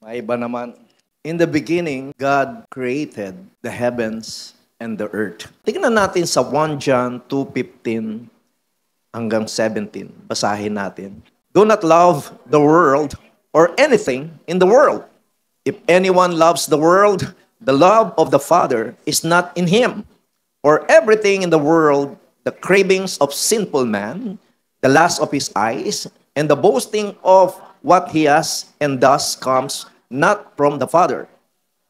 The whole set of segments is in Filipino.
Maiba naman. In the beginning, God created the heavens and the earth. Tingnan natin sa 1 John 2:15 hanggang 17. Basahin natin. Do not love the world or anything in the world. If anyone loves the world, the love of the Father is not in him. For everything in the world, the cravings of sinful man, the lust of his eyes, and the boasting of what he has and thus comes not from the Father,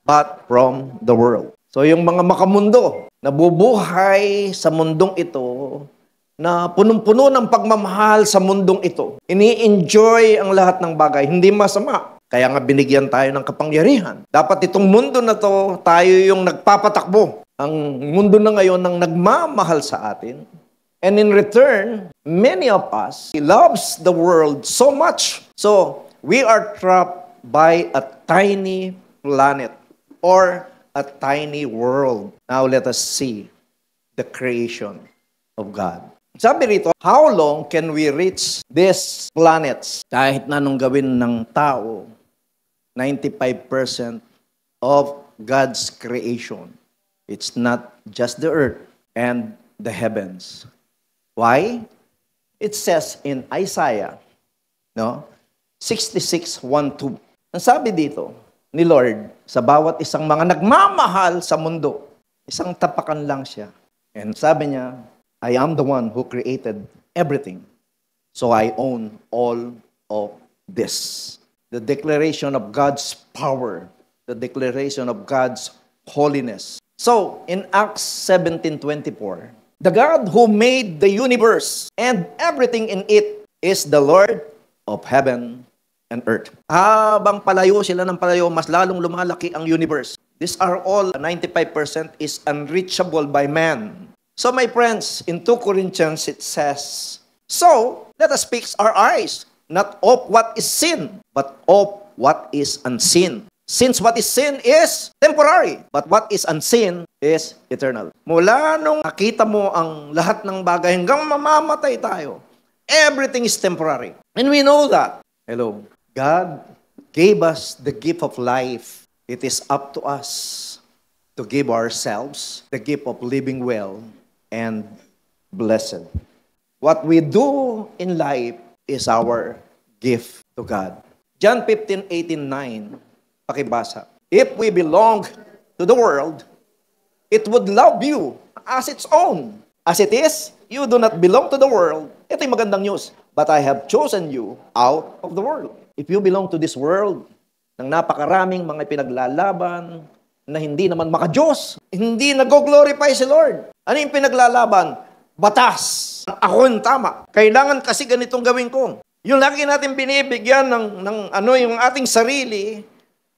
but from the world. So yung mga makamundo, nabubuhay sa mundong ito, na punong-puno ng pagmamahal sa mundong ito, ini-enjoy ang lahat ng bagay, hindi masama. Kaya nga binigyan tayo ng kapangyarihan. Dapat itong mundo na to, tayo yung nagpapatakbo. Ang mundo na ngayon ang nagmamahal sa atin. And in return, many of us loves the world so much. So, we are trapped by a tiny planet or a tiny world. Now, let us see the creation of God. Sabi rito, how long can we reach these planets? Kahit na nung gawin ng tao, 95% of God's creation. It's not just the earth and the heavens. Why? It says in Isaiah, 66:1-2. Ang sabi dito ni Lord, sa bawat isang mga nagmamahal sa mundo, isang tapakan lang siya. And sabi niya, I am the one who created everything. So I own all of this. The declaration of God's power, the declaration of God's holiness. So, in Acts 17:24, the God who made the universe and everything in it is the Lord of heaven and earth. Habang palayo sila ng palayo, mas lalong lumalaki ang universe. These are all, 95% is unreachable by man. So my friends, in 2 Corinthians it says, so let us fix our eyes, not of what is seen, but of what is unseen. Since what is seen is temporary, but what is unseen is eternal. Mula nung nakita mo ang lahat ng bagay hanggang mamamatay tayo, everything is temporary. And we know that. Hello. God gave us the gift of life. It is up to us to give ourselves the gift of living well and blessed. What we do in life is our gift to God. John 15:18-9, pakibasa. If we belong to the world, it would love you as its own. As it is, you do not belong to the world. Ito'y magandang news. But I have chosen you out of the world. If you belong to this world, ng napakaraming mga pinaglalaban, na hindi naman maka-Diyos, hindi nag-glorify si Lord. Ano yung pinaglalaban? Batas. Ako yung tama. Kailangan kasi ganitong gawin ko. Yung lagi natin binibigyan ng yung ating sarili,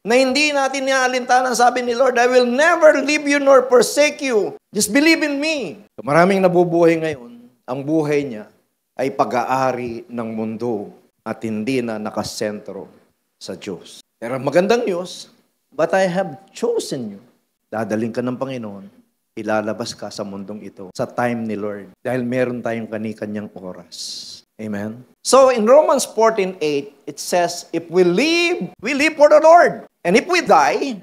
na hindi natin niaalintanan, sabi ni Lord, I will never leave you nor forsake you. Just believe in me. Maraming nabubuhay ngayon, ang buhay niya ay pag-aari ng mundo at hindi na nakasentro sa Diyos. Pero magandang news, but I have chosen you. Dadaling ka ng Panginoon, ilalabas ka sa mundong ito sa time ni Lord dahil meron tayong kani-kanyang oras. Amen? So in Romans 14:8, it says, if we live for the Lord. And if we die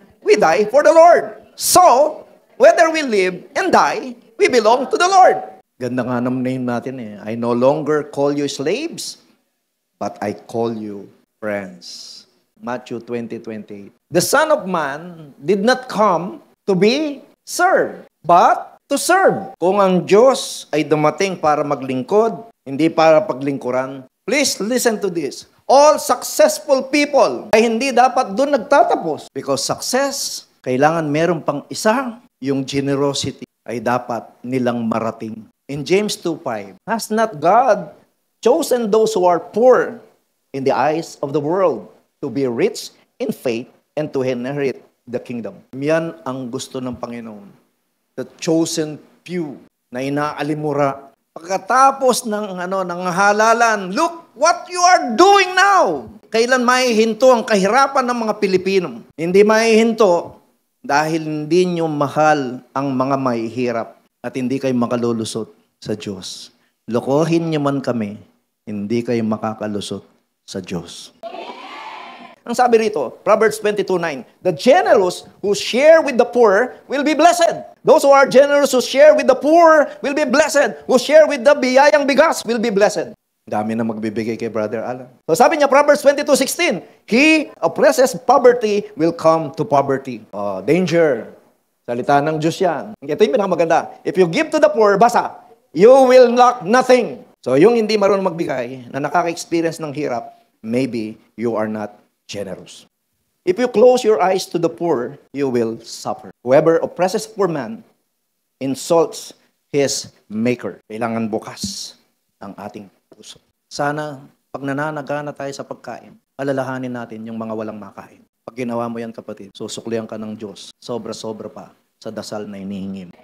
for the Lord. So, whether we live and die, we belong to the Lord. Ganda nga ng name natin eh. I no longer call you slaves, but I call you friends. Matthew 20:28. The Son of Man did not come to be served, but to serve. Kung ang Diyos ay dumating para maglingkod, hindi para paglingkuran, please listen to this. All successful people ay hindi dapat doon nagtatapos. Because success, kailangan meron pang isa, yung generosity ay dapat nilang marating. In James 2:5, has not God chosen those who are poor in the eyes of the world to be rich in faith and to inherit the kingdom? Yan ang gusto ng Panginoon. The chosen few na inaalimura. Pagkatapos ng halalan, look what you are doing now. Kailan maihinto ang kahirapan ng mga Pilipino? Hindi maihinto dahil hindi nyo mahal ang mga mahihirap at hindi kayo makalulusot sa Diyos. Lokohin nyo man kami, hindi kayo makakalusot sa Diyos. Ang sabi rito, Proverbs 22:9, the generous who share with the poor will be blessed. Those who are generous who share with the poor will be blessed. Who share with the biyayang bigas will be blessed. Dami na magbibigay kay Brother Alan. So sabi niya, Proverbs 22:16, he oppresses poverty will come to poverty. Oh, danger. Salita ng Diyos yan. Ito yung pinakamaganda. If you give to the poor, basa, you will lack nothing. So yung hindi marunong magbigay, na nakaka-experience ng hirap, maybe you are not generous. If you close your eyes to the poor, you will suffer. Whoever oppresses poor man insults his maker. Kailangan bukas ang ating puso. Sana, pag nananagana tayo sa pagkain, alalahanin natin yung mga walang makain. Pag ginawa mo yan, kapatid, susuklihan ka ng Diyos. Sobra-sobra pa sa dasal na hinihingi mo.